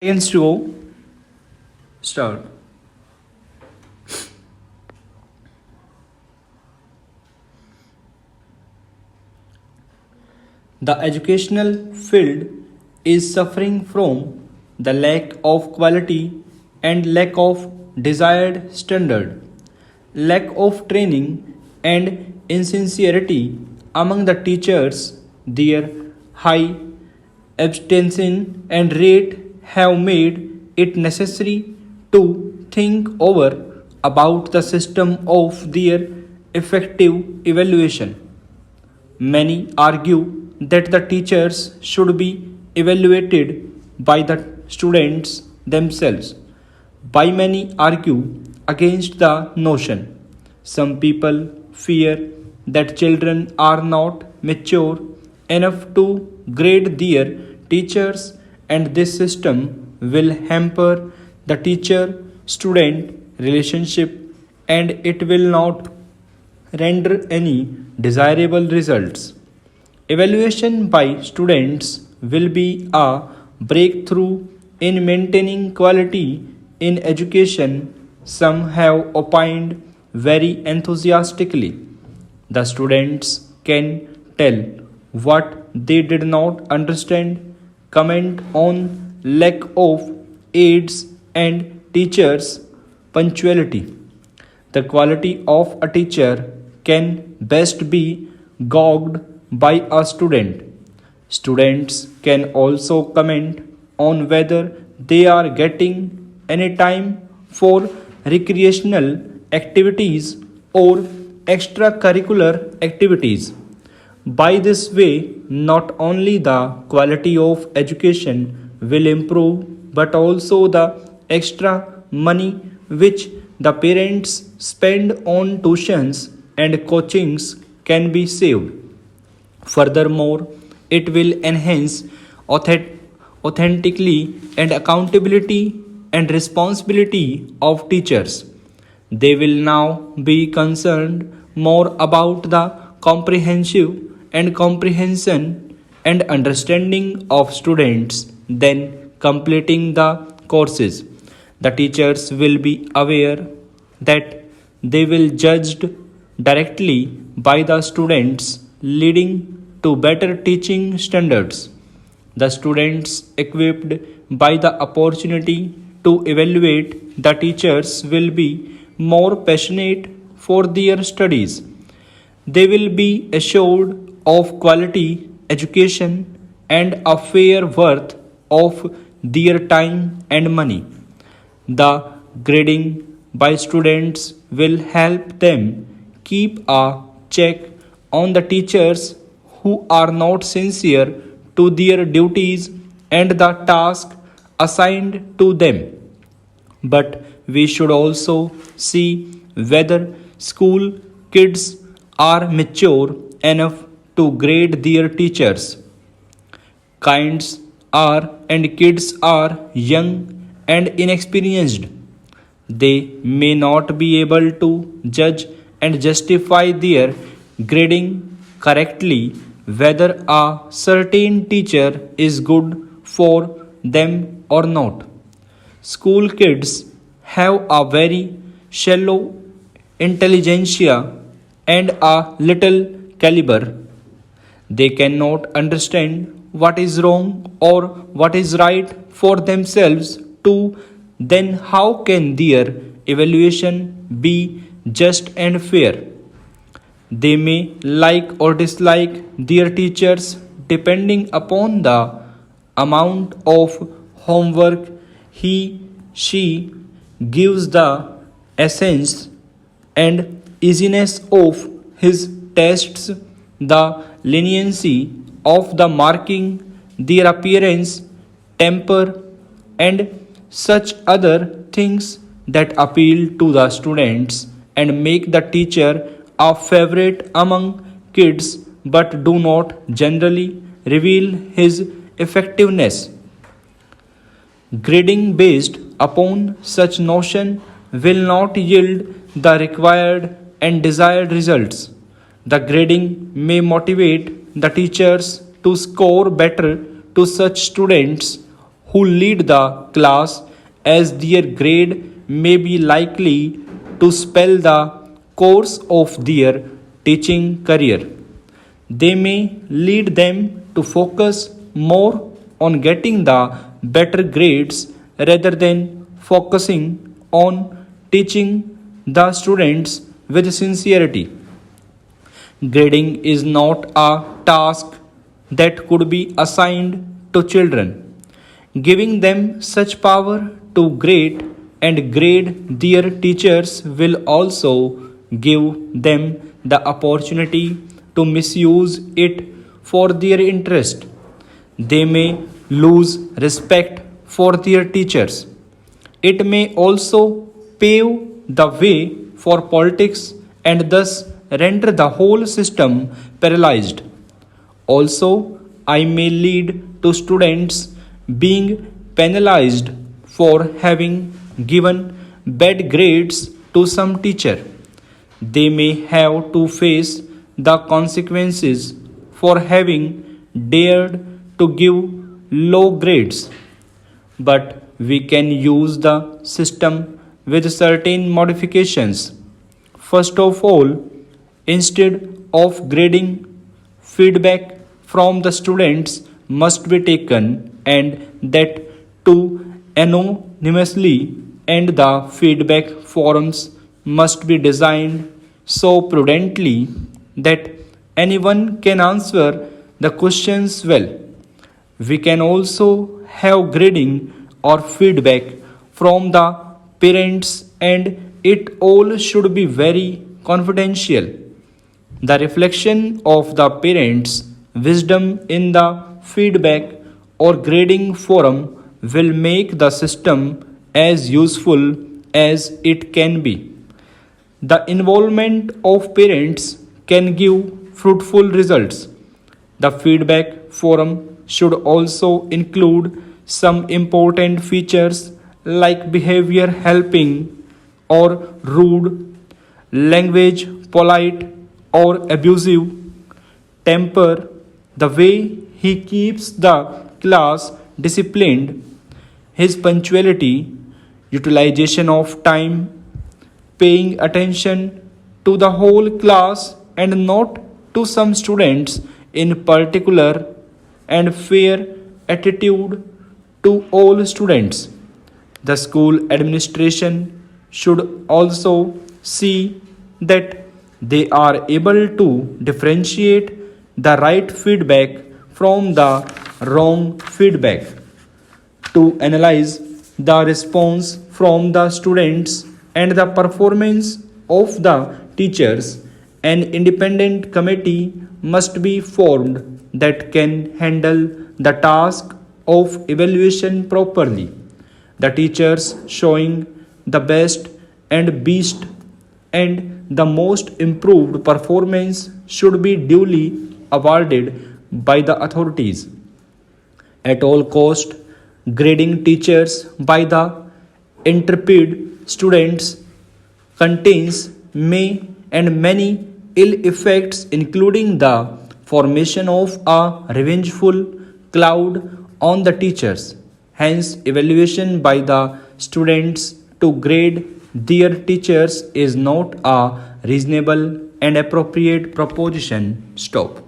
Seconds to go. Start. The educational field is suffering from the lack of quality and lack of desired standard, lack of training and insincerity among the teachers, their high abstention and rate have made it necessary to think over about the system of their effective evaluation. Many argue that the teachers should be evaluated by the students themselves. By many argue against the notion. Some people fear that children are not mature enough to grade their teachers, and this system will hamper the teacher student relationship and it will not render any desirable results. Evaluation by students will be a breakthrough in maintaining quality in education, some have opined very enthusiastically. The students can tell what they did not understand, comment on lack of aids and teachers' punctuality. The quality of a teacher can best be gauged by a student. Students can also comment on whether they are getting any time for recreational activities or extracurricular activities. By this way, not only the quality of education will improve, but also the extra money which the parents spend on tuitions and coachings can be saved. Furthermore, it will enhance authentically and accountability and responsibility of teachers. They will now be concerned more about the comprehensive and comprehension and understanding of students than completing the courses. The teachers will be aware that they will judged directly by the students, leading to better teaching standards. The students equipped by the opportunity to evaluate the teachers will be more passionate for their studies. They will be assured of quality education and a fair worth of their time and money. The grading by students will help them keep a check on the teachers who are not sincere to their duties and the task assigned to them. But we should also see whether school kids are mature enough to grade their teachers. Kinds are and kids are young and inexperienced. They may not be able to judge and justify their grading correctly whether a certain teacher is good for them or not. School kids have a very shallow intelligentsia and a little caliber. They cannot understand what is wrong or what is right for themselves too. Then how can their evaluation be just and fair? They may like or dislike their teachers depending upon the amount of homework she gives, the essence and easiness of his tests, the leniency of the marking, their appearance, temper, and such other things that appeal to the students and make the teacher a favorite among kids but do not generally reveal his effectiveness. Grading based upon such notion will not yield the required and desired results. The grading may motivate the teachers to score better to such students who lead the class, as their grade may be likely to spell the course of their teaching career. They may lead them to focus more on getting the better grades rather than focusing on teaching the students with sincerity. Grading is not a task that could be assigned to children. Giving them such power to grade their teachers will also give them the opportunity to misuse it for their interest. They may lose respect for their teachers. It may also pave the way for politics and thus render the whole system paralyzed. Also, I may lead to students being penalized for having given bad grades to some teacher. They may have to face the consequences for having dared to give low grades. But we can use the system with certain modifications. First of all, instead of grading, feedback from the students must be taken, and that too anonymously, and the feedback forms must be designed so prudently that anyone can answer the questions well. We can also have grading or feedback from the parents, and it all should be very confidential. The reflection of the parents' wisdom in the feedback or grading forum will make the system as useful as it can be. The involvement of parents can give fruitful results. The feedback forum should also include some important features like behavior helping or rude, language polite or abusive, temper, the way he keeps the class disciplined, his punctuality, utilization of time, paying attention to the whole class and not to some students in particular, and fair attitude to all students. The school administration should also see that they are able to differentiate the right feedback from the wrong feedback, to analyze the response from the students and the performance of the teachers. An independent committee must be formed that can handle the task of evaluation properly. The teachers showing the best and best and the most improved performance should be duly awarded by the authorities. At all cost, grading teachers by the intrepid students contains may and many ill effects, including the formation of a revengeful cloud on the teachers. Hence, evaluation by the students to grade their teachers is not a reasonable and appropriate proposition. Stop.